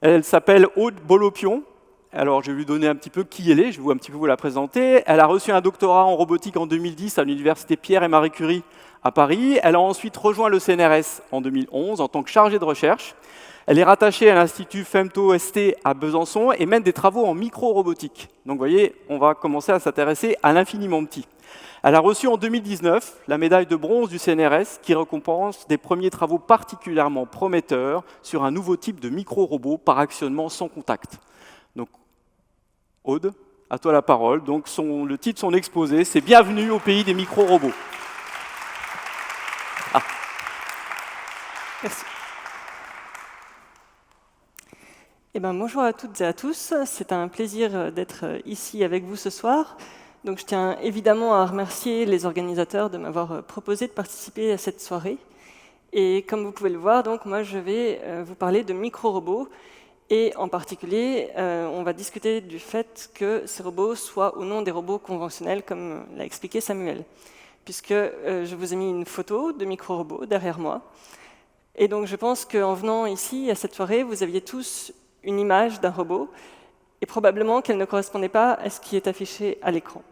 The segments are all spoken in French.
Elle s'appelle Aude Bolopion. Alors, je vais lui donner un petit peu qui elle est, je vais un petit peu vous la présenter. Elle a reçu un doctorat en robotique en 2010 à l'université Pierre et Marie Curie à Paris. Elle a ensuite rejoint le CNRS en 2011 en tant que chargée de recherche. Elle est rattachée à l'Institut FEMTO-ST à Besançon et mène des travaux en micro-robotique. Donc, vous voyez, on va commencer à s'intéresser à l'infiniment petit. Elle a reçu en 2019 la médaille de bronze du CNRS qui récompense des premiers travaux particulièrement prometteurs sur un nouveau type de micro-robot par actionnement sans contact. Donc, Aude, à toi la parole. Donc, le titre de son exposé, c'est « Bienvenue au pays des micro-robots ». Ah. Merci. Bonjour à toutes et à tous. C'est un plaisir d'être ici avec vous ce soir. Donc, je tiens évidemment à remercier les organisateurs de m'avoir proposé de participer à cette soirée. Et comme vous pouvez le voir, donc, moi, je vais vous parler de micro-robots. Et en particulier, on va discuter du fait que ces robots soient ou non des robots conventionnels, comme l'a expliqué Samuel. Puisque je vous ai mis une photo de micro-robots derrière moi. Et donc, je pense qu'en venant ici, à cette soirée, vous aviez tous une image d'un robot, et probablement qu'elle ne correspondait pas à ce qui est affiché à l'écran.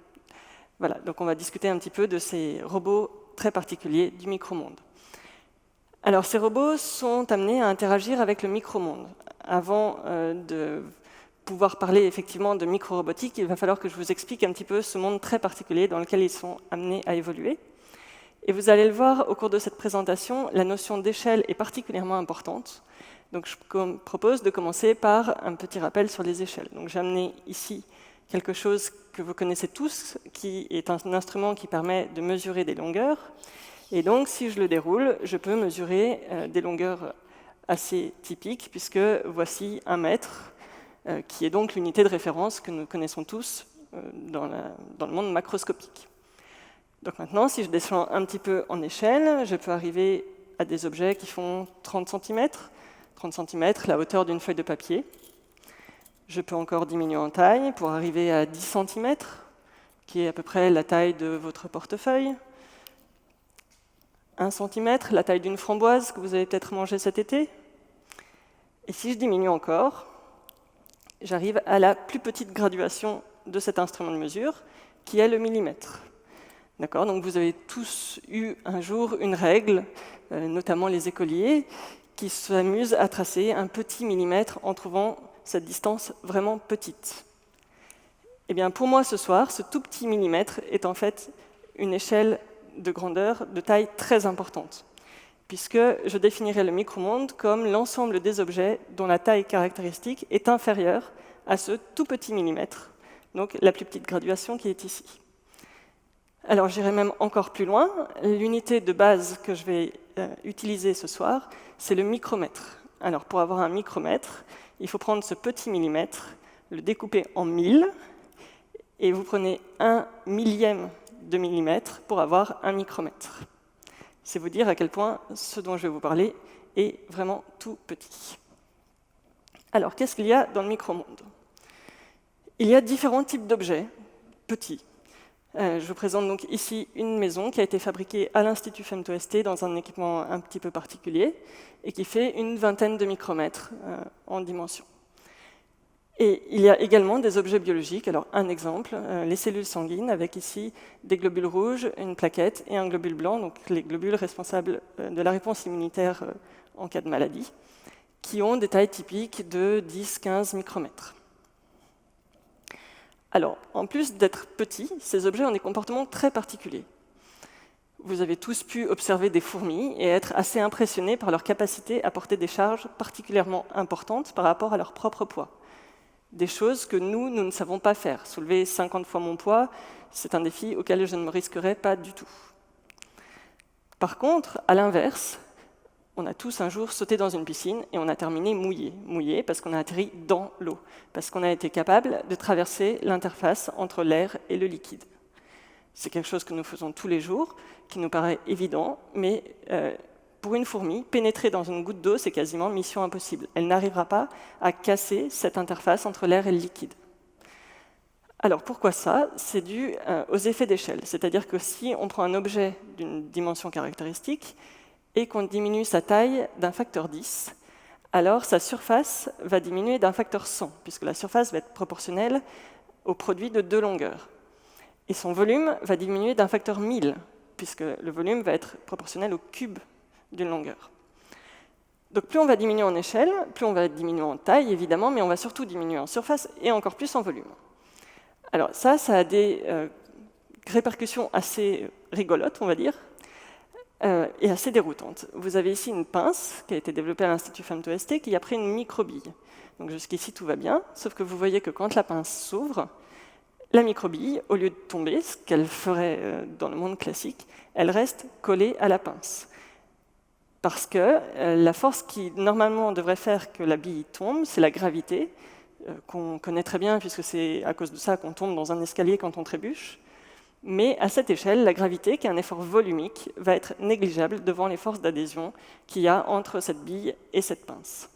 Voilà, donc on va discuter un petit peu de ces robots très particuliers du micro-monde. Alors, ces robots sont amenés à interagir avec le micro-monde. Avant de pouvoir parler effectivement de micro-robotique, il va falloir que je vous explique un petit peu ce monde très particulier dans lequel ils sont amenés à évoluer. Et vous allez le voir au cours de cette présentation, la notion d'échelle est particulièrement importante. Donc, je propose de commencer par un petit rappel sur les échelles. Donc, j'ai amené ici quelque chose que vous connaissez tous, qui est un instrument qui permet de mesurer des longueurs. Et donc, si je le déroule, je peux mesurer des longueurs assez typiques, puisque voici 1 mètre, qui est donc l'unité de référence que nous connaissons tous dans le monde macroscopique. Donc maintenant, si je descends un petit peu en échelle, je peux arriver à des objets qui font 30 cm. 30 cm, la hauteur d'une feuille de papier. Je peux encore diminuer en taille pour arriver à 10 cm, qui est à peu près la taille de votre portefeuille. 1 cm, la taille d'une framboise que vous avez peut-être mangée cet été. Et si je diminue encore, j'arrive à la plus petite graduation de cet instrument de mesure, qui est le millimètre. D'accord ? Donc vous avez tous eu un jour une règle, notamment les écoliers, qui s'amusent à tracer un petit millimètre en trouvant cette distance vraiment petite. Eh bien, pour moi, ce soir, ce tout petit millimètre est en fait une échelle de grandeur, de taille très importante, puisque je définirai le micro-monde comme l'ensemble des objets dont la taille caractéristique est inférieure à ce tout petit millimètre, donc la plus petite graduation qui est ici. Alors, j'irai même encore plus loin. L'unité de base que je vais utiliser ce soir, c'est le micromètre. Alors, pour avoir un micromètre, il faut prendre ce petit millimètre, le découper en 1000, et vous prenez 1 millième de millimètre pour avoir un micromètre. C'est vous dire à quel point ce dont je vais vous parler est vraiment tout petit. Alors, qu'est-ce qu'il y a dans le micro-monde ? Il y a différents types d'objets petits. Je vous présente donc ici une maison qui a été fabriquée à l'Institut FEMTO-ST dans un équipement un petit peu particulier et qui fait une vingtaine de micromètres en dimension. Et il y a également des objets biologiques. Alors, un exemple, les cellules sanguines, avec ici des globules rouges, une plaquette et un globule blanc, donc les globules responsables de la réponse immunitaire en cas de maladie, qui ont des tailles typiques de 10-15 micromètres. Alors, en plus d'être petits, ces objets ont des comportements très particuliers. Vous avez tous pu observer des fourmis et être assez impressionnés par leur capacité à porter des charges particulièrement importantes par rapport à leur propre poids. Des choses que nous ne savons pas faire. Soulever 50 fois mon poids, c'est un défi auquel je ne me risquerais pas du tout. Par contre, à l'inverse, on a tous un jour sauté dans une piscine et on a terminé mouillé. Mouillé parce qu'on a atterri dans l'eau, parce qu'on a été capable de traverser l'interface entre l'air et le liquide. C'est quelque chose que nous faisons tous les jours, qui nous paraît évident, mais pour une fourmi, pénétrer dans une goutte d'eau, c'est quasiment mission impossible. Elle n'arrivera pas à casser cette interface entre l'air et le liquide. Alors pourquoi ça ? C'est dû aux effets d'échelle. C'est-à-dire que si on prend un objet d'une dimension caractéristique et qu'on diminue sa taille d'un facteur 10, alors sa surface va diminuer d'un facteur 100, puisque la surface va être proportionnelle au produit de deux longueurs. Et son volume va diminuer d'un facteur 1000, puisque le volume va être proportionnel au cube d'une longueur. Donc plus on va diminuer en échelle, plus on va diminuer en taille, évidemment, mais on va surtout diminuer en surface et encore plus en volume. Alors ça a des répercussions assez rigolotes, on va dire, et assez déroutantes. Vous avez ici une pince qui a été développée à l'Institut Femmes2ST qui a pris une microbille. Donc jusqu'ici, tout va bien, sauf que vous voyez que quand la pince s'ouvre, la microbille, au lieu de tomber, ce qu'elle ferait dans le monde classique, elle reste collée à la pince. Parce que la force qui, normalement, devrait faire que la bille tombe, c'est la gravité, qu'on connaît très bien, puisque c'est à cause de ça qu'on tombe dans un escalier quand on trébuche. Mais à cette échelle, la gravité, qui est un effort volumique, va être négligeable devant les forces d'adhésion qu'il y a entre cette bille et cette pince.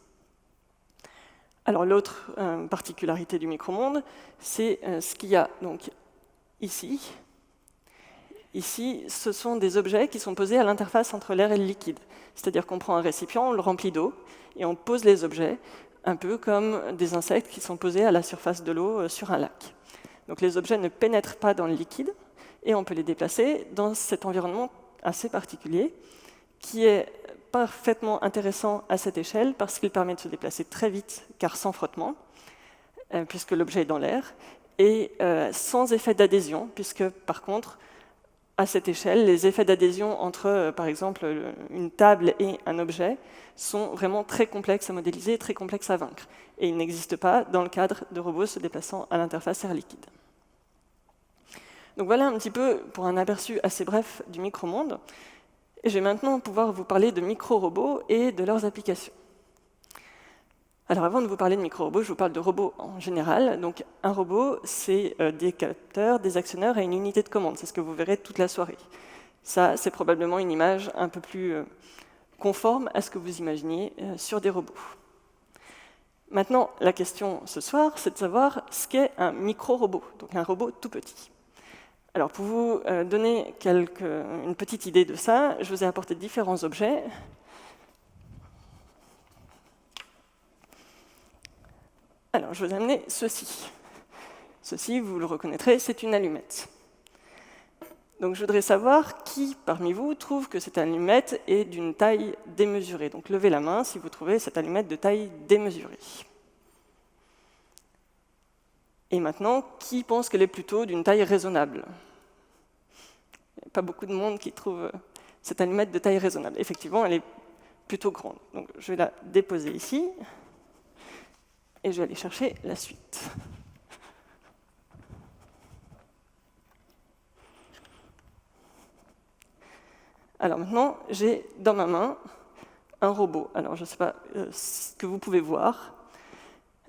Alors l'autre particularité du micromonde, c'est ce qu'il y a donc ici. Ici, ce sont des objets qui sont posés à l'interface entre l'air et le liquide. C'est-à-dire qu'on prend un récipient, on le remplit d'eau, et on pose les objets, un peu comme des insectes qui sont posés à la surface de l'eau sur un lac. Donc les objets ne pénètrent pas dans le liquide, et on peut les déplacer dans cet environnement assez particulier, qui est parfaitement intéressant à cette échelle, parce qu'il permet de se déplacer très vite, car sans frottement, puisque l'objet est dans l'air, et sans effet d'adhésion, puisque par contre, à cette échelle, les effets d'adhésion entre, par exemple, une table et un objet sont vraiment très complexes à modéliser, très complexes à vaincre. Et ils n'existent pas dans le cadre de robots se déplaçant à l'interface air-liquide. Donc voilà un petit peu pour un aperçu assez bref du micromonde. Et je vais maintenant pouvoir vous parler de micro-robots et de leurs applications. Alors avant de vous parler de micro-robots, je vous parle de robots en général. Donc un robot, c'est des capteurs, des actionneurs et une unité de commande. C'est ce que vous verrez toute la soirée. Ça, c'est probablement une image un peu plus conforme à ce que vous imaginiez sur des robots. Maintenant, la question ce soir, c'est de savoir ce qu'est un micro-robot, donc un robot tout petit. Alors pour vous donner une petite idée de ça, je vous ai apporté différents objets. Alors, je vous ai amené ceci. Ceci, vous le reconnaîtrez, c'est une allumette. Donc, je voudrais savoir qui, parmi vous, trouve que cette allumette est d'une taille démesurée. Donc, levez la main si vous trouvez cette allumette de taille démesurée. Et maintenant, qui pense qu'elle est plutôt d'une taille raisonnable? Il n'y a pas beaucoup de monde qui trouve cette allumette de taille raisonnable. Effectivement, elle est plutôt grande. Donc, je vais la déposer ici. Et je vais aller chercher la suite. Alors maintenant, j'ai dans ma main un robot. Alors je ne sais pas ce que vous pouvez voir.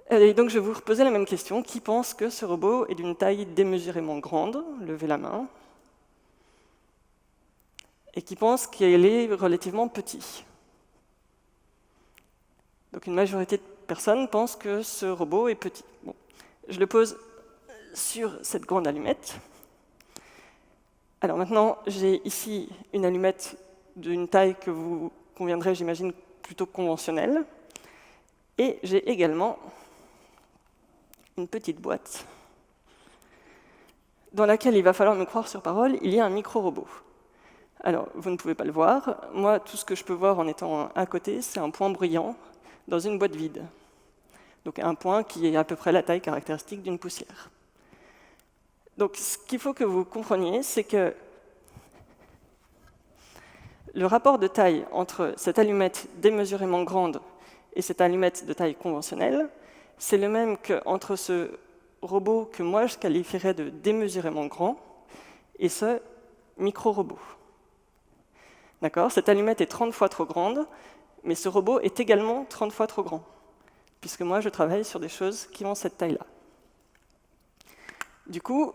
Et donc je vais vous reposer la même question. Qui pense que ce robot est d'une taille démesurément grande? Levez la main. Et qui pense qu'il est relativement petit? Donc une majorité de personnes pensent que ce robot est petit. Bon. Je le pose sur cette grande allumette. Alors maintenant, j'ai ici une allumette d'une taille que vous conviendrez, j'imagine, plutôt conventionnelle. Et j'ai également une petite boîte dans laquelle, il va falloir me croire sur parole, il y a un micro-robot. Alors, vous ne pouvez pas le voir. Moi, tout ce que je peux voir en étant à côté, c'est un point bruyant dans une boîte vide. Donc un point qui est à peu près la taille caractéristique d'une poussière. Donc ce qu'il faut que vous compreniez, c'est que le rapport de taille entre cette allumette démesurément grande et cette allumette de taille conventionnelle, c'est le même qu'entre ce robot que moi je qualifierais de démesurément grand et ce micro-robot. D'accord ? Cette allumette est 30 fois trop grande, mais ce robot est également 30 fois trop grand, puisque moi, je travaille sur des choses qui ont cette taille-là. Du coup,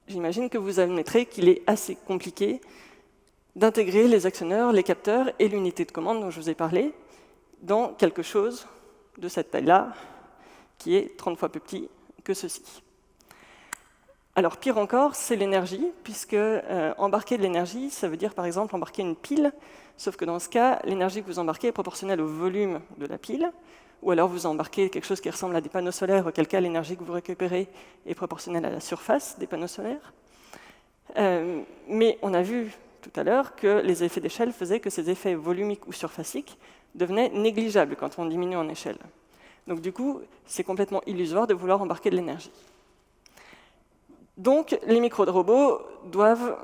j'imagine que vous admettrez qu'il est assez compliqué d'intégrer les actionneurs, les capteurs et l'unité de commande dont je vous ai parlé dans quelque chose de cette taille-là, qui est 30 fois plus petit que ceci. Alors pire encore, c'est l'énergie, puisque embarquer de l'énergie, ça veut dire par exemple embarquer une pile, sauf que dans ce cas, l'énergie que vous embarquez est proportionnelle au volume de la pile, ou alors vous embarquez quelque chose qui ressemble à des panneaux solaires, auquel cas l'énergie que vous récupérez est proportionnelle à la surface des panneaux solaires. Mais on a vu tout à l'heure que les effets d'échelle faisaient que ces effets volumiques ou surfaciques devenaient négligeables quand on diminue en échelle. Donc du coup, c'est complètement illusoire de vouloir embarquer de l'énergie. Donc les micro-robots doivent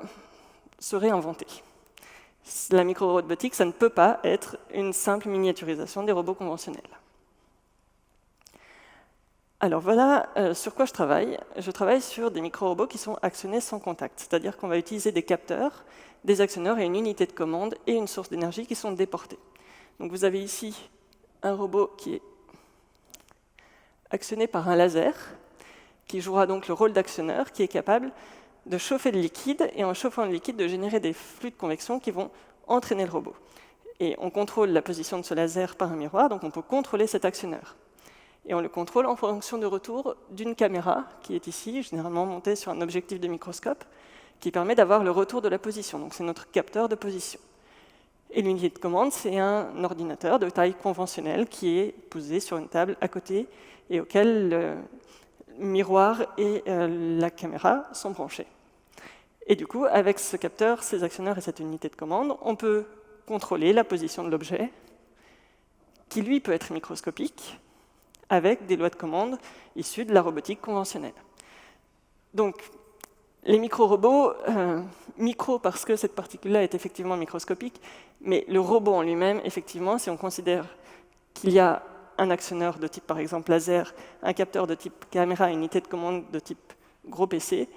se réinventer. La micro-robotique, ça ne peut pas être une simple miniaturisation des robots conventionnels. Alors voilà sur quoi je travaille. Je travaille sur des micro-robots qui sont actionnés sans contact, c'est-à-dire qu'on va utiliser des capteurs, des actionneurs et une unité de commande et une source d'énergie qui sont déportés. Donc vous avez ici un robot qui est actionné par un laser, qui jouera donc le rôle d'actionneur, qui est capable de chauffer le liquide, et en chauffant le liquide, de générer des flux de convection qui vont entraîner le robot. Et on contrôle la position de ce laser par un miroir, donc on peut contrôler cet actionneur. Et on le contrôle en fonction du retour d'une caméra, qui est ici, généralement montée sur un objectif de microscope, qui permet d'avoir le retour de la position. Donc c'est notre capteur de position. Et l'unité de commande, c'est un ordinateur de taille conventionnelle qui est posé sur une table à côté et auquel le miroir et la caméra sont branchés. Et du coup, avec ce capteur, ces actionneurs et cette unité de commande, on peut contrôler la position de l'objet, qui lui peut être microscopique, avec des lois de commande issues de la robotique conventionnelle. Donc, les micro-robots, micro parce que cette particule-là est effectivement microscopique, mais le robot en lui-même, effectivement, si on considère qu'il y a un actionneur de type, par exemple, laser, un capteur de type caméra, une unité de commande de type gros PC,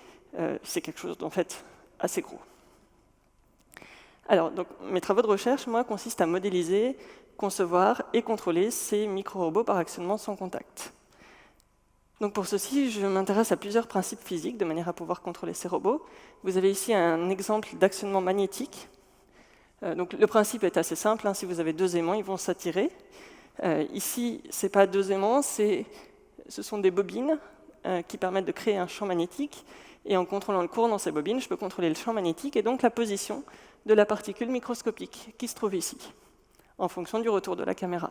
c'est quelque chose d'en fait assez gros. Alors, donc, mes travaux de recherche, moi, consistent à modéliser, concevoir et contrôler ces micro-robots par actionnement sans contact. Donc pour ceci, je m'intéresse à plusieurs principes physiques de manière à pouvoir contrôler ces robots. Vous avez ici un exemple d'actionnement magnétique. Donc le principe est assez simple, hein. Si vous avez deux aimants, ils vont s'attirer. Ici, ce n'est pas deux aimants, ce sont des bobines qui permettent de créer un champ magnétique. Et en contrôlant le courant dans ces bobines, je peux contrôler le champ magnétique et donc la position de la particule microscopique qui se trouve ici, en fonction du retour de la caméra.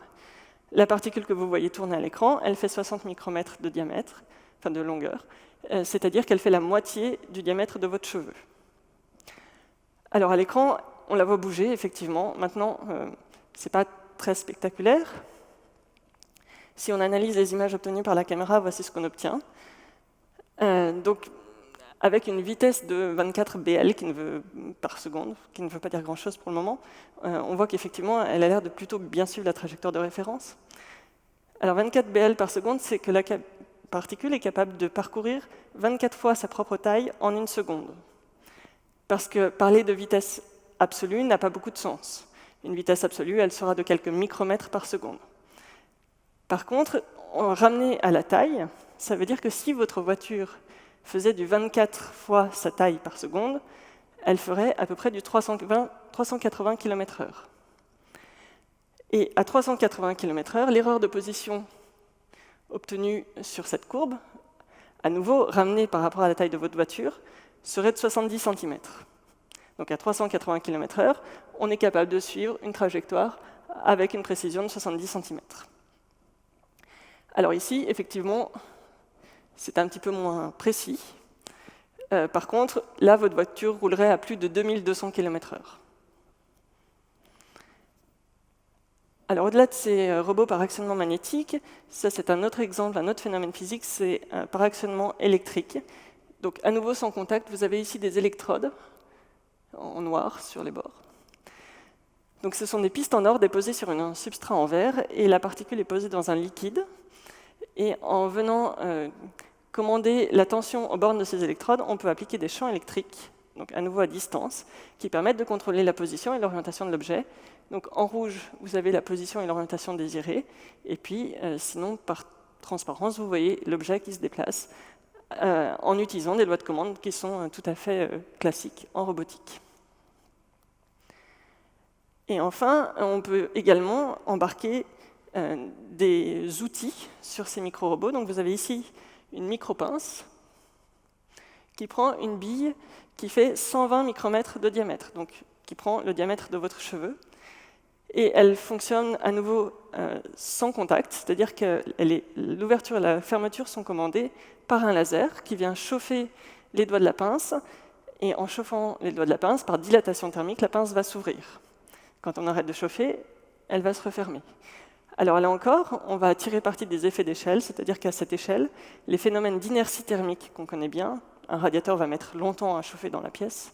La particule que vous voyez tourner à l'écran, elle fait 60 micromètres de diamètre, enfin de longueur, c'est-à-dire qu'elle fait la moitié du diamètre de votre cheveu. Alors à l'écran, on la voit bouger, effectivement. Maintenant, ce n'est pas très spectaculaire. Si on analyse les images obtenues par la caméra, voici ce qu'on obtient. Donc, avec une vitesse de 24 BL par seconde, qui ne veut pas dire grand-chose pour le moment, on voit qu'effectivement, elle a l'air de plutôt bien suivre la trajectoire de référence. Alors 24 BL par seconde, c'est que la particule est capable de parcourir 24 fois sa propre taille en une seconde. Parce que parler de vitesse absolue n'a pas beaucoup de sens. Une vitesse absolue, elle sera de quelques micromètres par seconde. Par contre, ramener à la taille, ça veut dire que si votre voiture faisait du 24 fois sa taille par seconde, elle ferait à peu près du 380 km/h. Et à 380 km/h, l'erreur de position obtenue sur cette courbe, à nouveau ramenée par rapport à la taille de votre voiture, serait de 70 cm. Donc à 380 km/h, on est capable de suivre une trajectoire avec une précision de 70 cm. Alors ici, effectivement, c'est un petit peu moins précis. Par contre, là, votre voiture roulerait à plus de 2200 km/h. Alors, au-delà de ces robots par actionnement magnétique, ça c'est un autre exemple, un autre phénomène physique, c'est par actionnement électrique. Donc, à nouveau sans contact, vous avez ici des électrodes en noir sur les bords. Donc, ce sont des pistes en or déposées sur un substrat en verre, et la particule est posée dans un liquide. Et en venant commander la tension aux bornes de ces électrodes, on peut appliquer des champs électriques, donc à nouveau à distance, qui permettent de contrôler la position et l'orientation de l'objet. Donc en rouge, vous avez la position et l'orientation désirée, et puis sinon, par transparence, vous voyez l'objet qui se déplace en utilisant des lois de commande qui sont tout à fait classiques en robotique. Et enfin, on peut également embarquer des outils sur ces micro-robots. Donc vous avez ici une micro-pince qui prend une bille qui fait 120 micromètres de diamètre, donc qui prend le diamètre de votre cheveu. Et elle fonctionne à nouveau sans contact, c'est-à-dire que l'ouverture et la fermeture sont commandées par un laser qui vient chauffer les doigts de la pince, et en chauffant les doigts de la pince, par dilatation thermique, la pince va s'ouvrir. Quand on arrête de chauffer, elle va se refermer. Alors là encore, on va tirer parti des effets d'échelle, c'est-à-dire qu'à cette échelle, les phénomènes d'inertie thermique qu'on connaît bien, un radiateur va mettre longtemps à chauffer dans la pièce,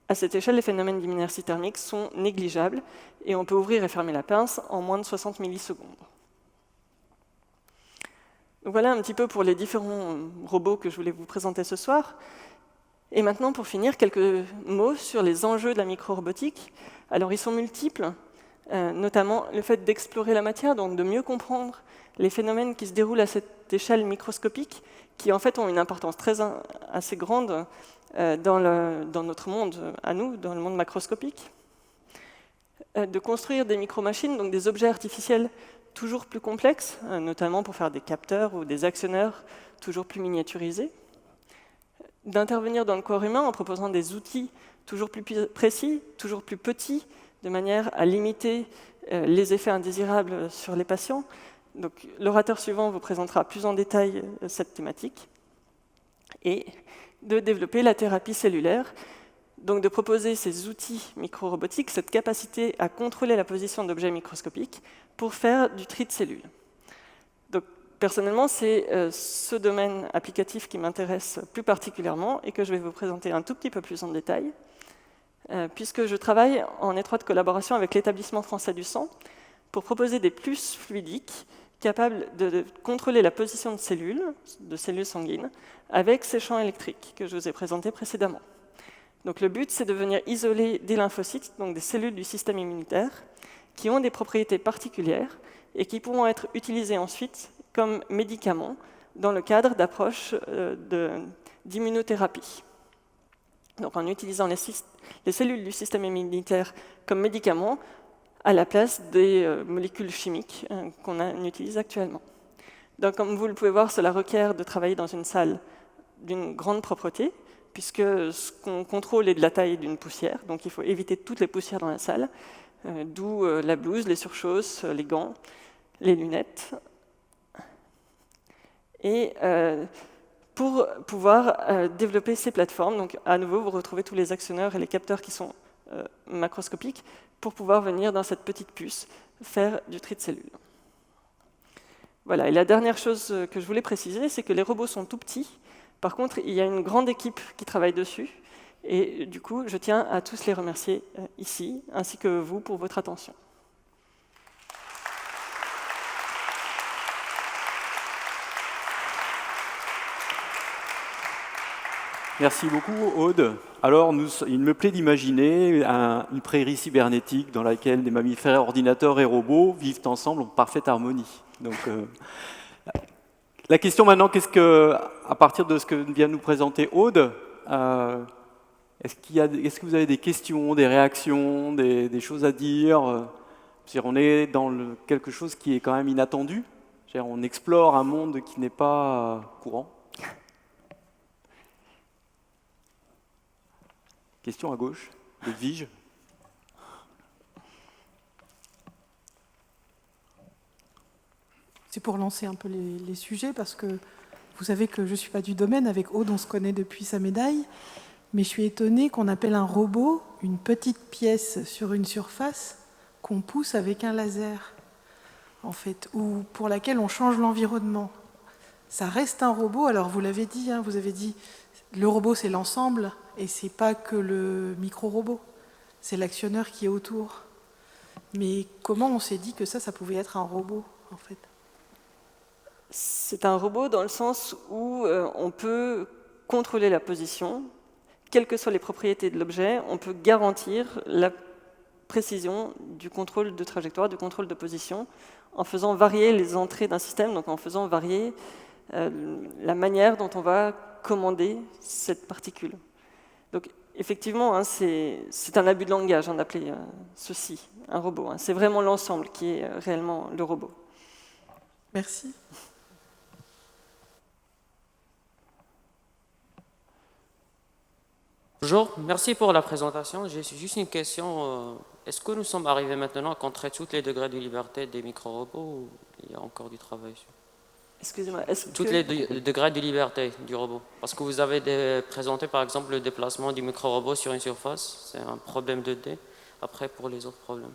à cette échelle, les phénomènes d'inertie thermique sont négligeables et on peut ouvrir et fermer la pince en moins de 60 millisecondes. Donc voilà un petit peu pour les différents robots que je voulais vous présenter ce soir. Et maintenant, pour finir, quelques mots sur les enjeux de la micro-robotique. Alors, ils sont multiples, notamment le fait d'explorer la matière, donc de mieux comprendre les phénomènes qui se déroulent à cette échelle microscopique, qui en fait ont une importance assez grande dans notre monde, à nous, dans le monde macroscopique. De construire des micro-machines, donc des objets artificiels toujours plus complexes, notamment pour faire des capteurs ou des actionneurs toujours plus miniaturisés. D'intervenir dans le corps humain en proposant des outils toujours plus précis, toujours plus petits, de manière à limiter les effets indésirables sur les patients. Donc, l'orateur suivant vous présentera plus en détail cette thématique. Et de développer la thérapie cellulaire, donc de proposer ces outils micro-robotiques, cette capacité à contrôler la position d'objets microscopiques pour faire du tri de cellules. Donc, personnellement, c'est ce domaine applicatif qui m'intéresse plus particulièrement et que je vais vous présenter un tout petit peu plus en détail, puisque je travaille en étroite collaboration avec l'Établissement français du sang pour proposer des puces fluidiques capables de contrôler la position de cellules sanguines, avec ces champs électriques que je vous ai présentés précédemment. Donc le but, c'est de venir isoler des lymphocytes, donc des cellules du système immunitaire, qui ont des propriétés particulières et qui pourront être utilisées ensuite comme médicaments dans le cadre d'approches d'immunothérapie. Donc en utilisant les cellules du système immunitaire comme médicaments à la place des molécules chimiques qu'on utilise actuellement. Donc comme vous le pouvez voir, cela requiert de travailler dans une salle d'une grande propreté, puisque ce qu'on contrôle est de la taille d'une poussière, donc il faut éviter toutes les poussières dans la salle, d'où la blouse, les surchausses, les gants, les lunettes. Et pour pouvoir développer ces plateformes, donc à nouveau, vous retrouvez tous les actionneurs et les capteurs qui sont macroscopiques, pour pouvoir venir dans cette petite puce faire du tri de cellules. Voilà, et la dernière chose que je voulais préciser, c'est que les robots sont tout petits. Par contre, il y a une grande équipe qui travaille dessus. Et du coup, je tiens à tous les remercier ici, ainsi que vous pour votre attention. Merci beaucoup, Aude. Alors, il me plaît d'imaginer une prairie cybernétique dans laquelle des mammifères, ordinateurs et robots vivent ensemble en parfaite harmonie. Donc, la question maintenant, à partir de ce que vient de nous présenter Aude, est-ce que vous avez des questions, des réactions, des choses à dire? On est dans quelque chose qui est quand même inattendu. On explore un monde qui n'est pas courant. Question à gauche, Edwige. C'est pour lancer un peu les sujets, parce que vous savez que je ne suis pas du domaine. Avec Aude, on se connaît depuis sa médaille. Mais je suis étonnée qu'on appelle un robot une petite pièce sur une surface qu'on pousse avec un laser, en fait, ou pour laquelle on change l'environnement. Ça reste un robot. Alors vous l'avez dit, vous avez dit, le robot c'est l'ensemble, et c'est pas que le micro-robot, c'est l'actionneur qui est autour. Mais comment on s'est dit que ça pouvait être un robot, en fait? C'est un robot dans le sens où on peut contrôler la position, quelles que soient les propriétés de l'objet, on peut garantir la précision du contrôle de trajectoire, du contrôle de position, en faisant varier les entrées d'un système, donc en faisant varier la manière dont on va commander cette particule. Donc effectivement, c'est un abus de langage d'appeler ceci un robot. C'est vraiment l'ensemble qui est réellement le robot. Merci. Bonjour, merci pour la présentation. J'ai juste une question. Est-ce que nous sommes arrivés maintenant à contrer tous les degrés de liberté des micro-robots ou il y a encore du travail sur Excusez-moi, est-ce tous que... les degrés de liberté du robot? Parce que vous avez présenté par exemple le déplacement du micro-robot sur une surface, c'est un problème 2D. Après, pour les autres problèmes.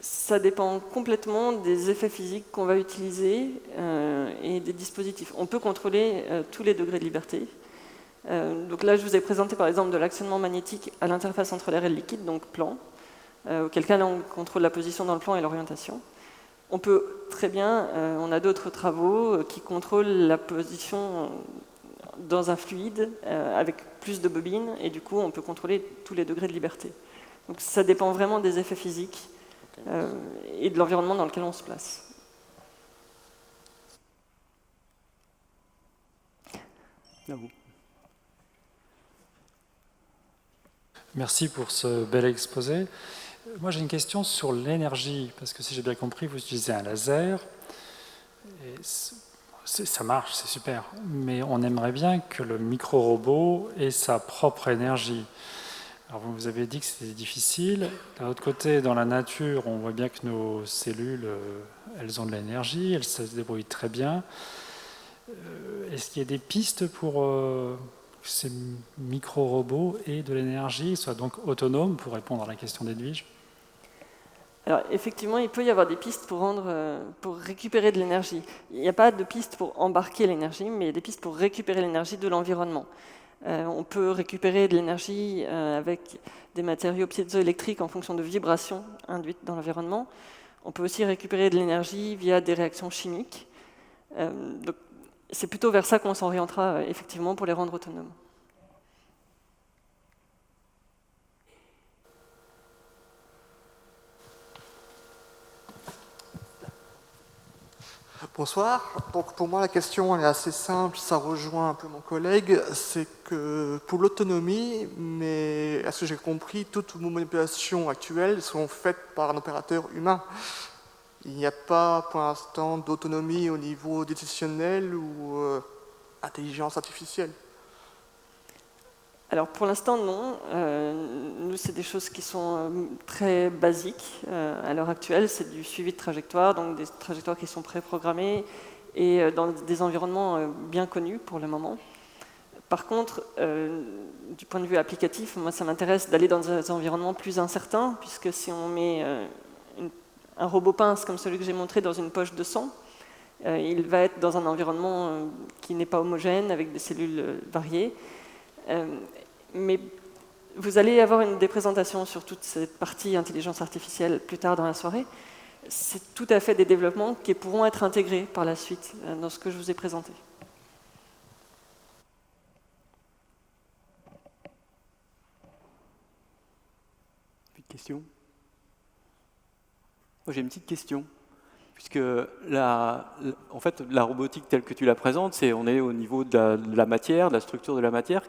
Ça dépend complètement des effets physiques qu'on va utiliser et des dispositifs. On peut contrôler tous les degrés de liberté. Donc là, je vous ai présenté par exemple de l'actionnement magnétique à l'interface entre l'air et le liquide, donc plan, auquel cas là, on contrôle la position dans le plan et l'orientation. On peut très bien, on a d'autres travaux qui contrôlent la position dans un fluide avec plus de bobines, et du coup, on peut contrôler tous les degrés de liberté. Donc ça dépend vraiment des effets physiques et de l'environnement dans lequel on se place. À vous. Merci pour ce bel exposé. Moi, j'ai une question sur l'énergie, parce que si j'ai bien compris, vous utilisez un laser, et ça marche, c'est super, mais on aimerait bien que le micro-robot ait sa propre énergie. Alors, vous avez dit que c'était difficile. D'un autre côté, dans la nature, on voit bien que nos cellules, elles ont de l'énergie, elles se débrouillent très bien. Est-ce qu'il y a des pistes pour que ces micro-robots aient de l'énergie, soient donc autonomes, pour répondre à la question d'Edwige? Alors effectivement, il peut y avoir des pistes pour récupérer de l'énergie. Il n'y a pas de pistes pour embarquer l'énergie, mais il y a des pistes pour récupérer l'énergie de l'environnement. On peut récupérer de l'énergie avec des matériaux piézoélectriques en fonction de vibrations induites dans l'environnement. On peut aussi récupérer de l'énergie via des réactions chimiques. Donc, c'est plutôt vers ça qu'on s'orientera effectivement pour les rendre autonomes. Bonsoir. Donc pour moi, la question elle est assez simple, ça rejoint un peu mon collègue, c'est que pour l'autonomie, mais à ce que j'ai compris, toutes vos manipulations actuelles sont faites par un opérateur humain. Il n'y a pas pour l'instant d'autonomie au niveau décisionnel ou intelligence artificielle. Alors pour l'instant non, nous c'est des choses qui sont très basiques à l'heure actuelle, c'est du suivi de trajectoires, donc des trajectoires qui sont préprogrammées et dans des environnements bien connus pour le moment. Par contre, du point de vue applicatif, moi ça m'intéresse d'aller dans des environnements plus incertains, puisque si on met un robot pince comme celui que j'ai montré dans une poche de sang, il va être dans un environnement qui n'est pas homogène, avec des cellules variées. Mais vous allez avoir des présentations sur toute cette partie intelligence artificielle plus tard dans la soirée. C'est tout à fait des développements qui pourront être intégrés par la suite dans ce que je vous ai présenté. Plus de questions? Moi j'ai une petite question. Puisque en fait, la robotique telle que tu la présentes, on est au niveau de la matière, de la structure de la matière.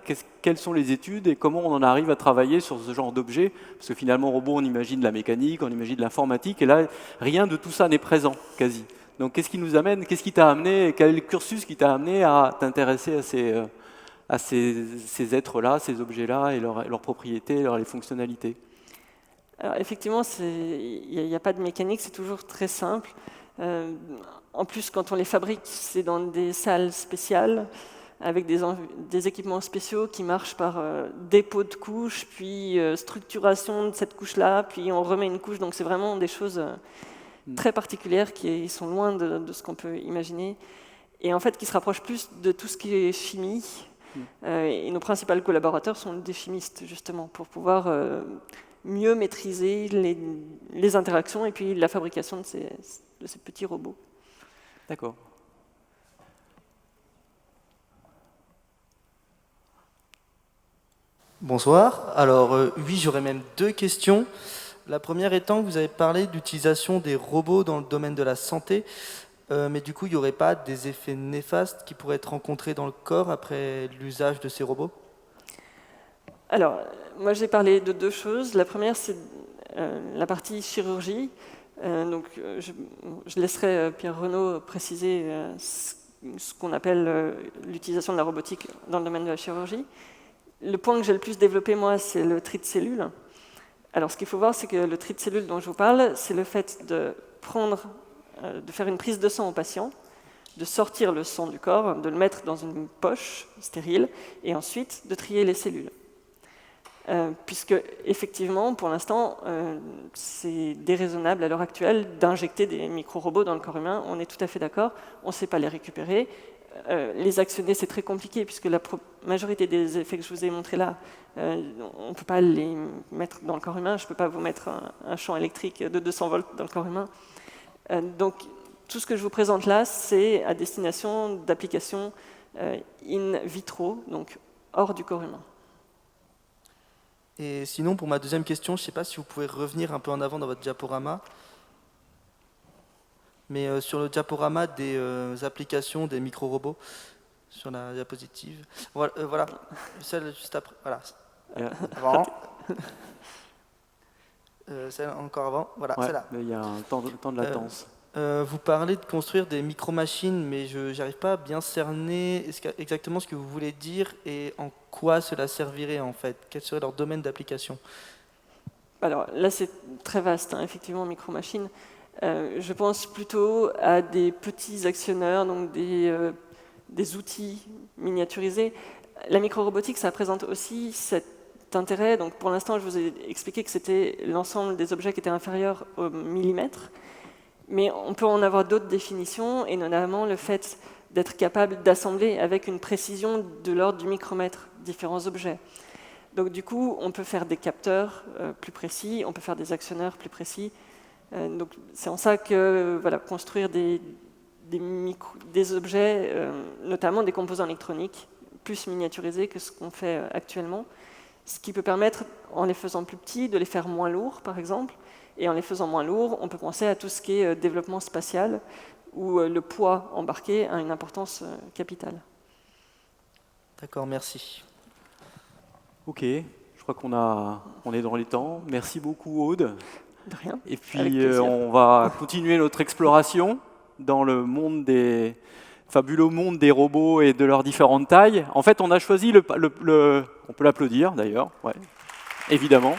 Quelles sont les études et comment on en arrive à travailler sur ce genre d'objet? Parce que finalement, robot, on imagine de la mécanique, on imagine de l'informatique, et là, rien de tout ça n'est présent, quasi. Donc qu'est-ce qui nous amène, qu'est-ce qui t'a amené, quel est le cursus qui t'a amené à t'intéresser à ces êtres-là, ces objets-là, et leurs propriétés, les fonctionnalités? Alors, effectivement, il n'y a pas de mécanique, c'est toujours très simple. En plus, quand on les fabrique, c'est dans des salles spéciales, avec des équipements spéciaux qui marchent par dépôt de couches, puis structuration de cette couche-là, puis on remet une couche. Donc c'est vraiment des choses très particulières qui sont loin de ce qu'on peut imaginer, et en fait qui se rapprochent plus de tout ce qui est chimie. Et nos principaux collaborateurs sont des chimistes, justement, pour pouvoir mieux maîtriser les interactions et puis la fabrication de ces petits robots. D'accord. Bonsoir. Alors oui, j'aurais même deux questions. La première étant que vous avez parlé d'utilisation des robots dans le domaine de la santé, mais du coup, il n'y aurait pas des effets néfastes qui pourraient être rencontrés dans le corps après l'usage de ces robots? Alors, moi j'ai parlé de deux choses. La première, c'est la partie chirurgie. Donc, je laisserai Pierre Renaud préciser ce qu'on appelle l'utilisation de la robotique dans le domaine de la chirurgie. Le point que j'ai le plus développé, moi, c'est le tri de cellules. Alors, ce qu'il faut voir, c'est que le tri de cellules dont je vous parle, c'est le fait de faire une prise de sang au patient, de sortir le sang du corps, de le mettre dans une poche stérile, et ensuite de trier les cellules. Puisque, effectivement, pour l'instant, c'est déraisonnable à l'heure actuelle d'injecter des micro-robots dans le corps humain, on est tout à fait d'accord, on ne sait pas les récupérer. Les actionner, c'est très compliqué, puisque la majorité des effets que je vous ai montrés là, on ne peut pas les mettre dans le corps humain, je ne peux pas vous mettre un champ électrique de 200 volts dans le corps humain. Donc, tout ce que je vous présente là, c'est à destination d'applications in vitro, donc hors du corps humain. Et sinon, pour ma deuxième question, je ne sais pas si vous pouvez revenir un peu en avant dans votre diaporama, mais sur le diaporama des applications des micro-robots, sur la diapositive. Voilà, celle juste après. Voilà. Avant. Celle encore avant. Voilà, Ouais, celle-là. il y a un temps de latence. Vous parlez de construire des micro-machines, mais je n'arrive pas à bien cerner exactement ce que vous voulez dire et en quoi cela servirait en fait. Quel serait leur domaine d'application? Alors là, c'est très vaste, hein, effectivement, micro-machines. Je pense plutôt à des petits actionneurs, donc des outils miniaturisés. La micro-robotique, ça présente aussi cet intérêt. Donc pour l'instant, je vous ai expliqué que c'était l'ensemble des objets qui étaient inférieurs au millimètre. Mais on peut en avoir d'autres définitions, et notamment le fait d'être capable d'assembler avec une précision de l'ordre du micromètre différents objets. Donc du coup, on peut faire des capteurs plus précis, on peut faire des actionneurs plus précis. Donc c'est en ça que construire des objets, notamment des composants électroniques, plus miniaturisés que ce qu'on fait actuellement, ce qui peut permettre, en les faisant plus petits, de les faire moins lourds, par exemple. Et en les faisant moins lourds, on peut penser à tout ce qui est développement spatial, où le poids embarqué a une importance capitale. D'accord, merci. Ok, je crois qu'on est dans les temps. Merci beaucoup, Aude. De rien. Et puis, on va continuer notre exploration dans le fabuleux monde des robots et de leurs différentes tailles. En fait, on a choisi on peut l'applaudir d'ailleurs, ouais, évidemment.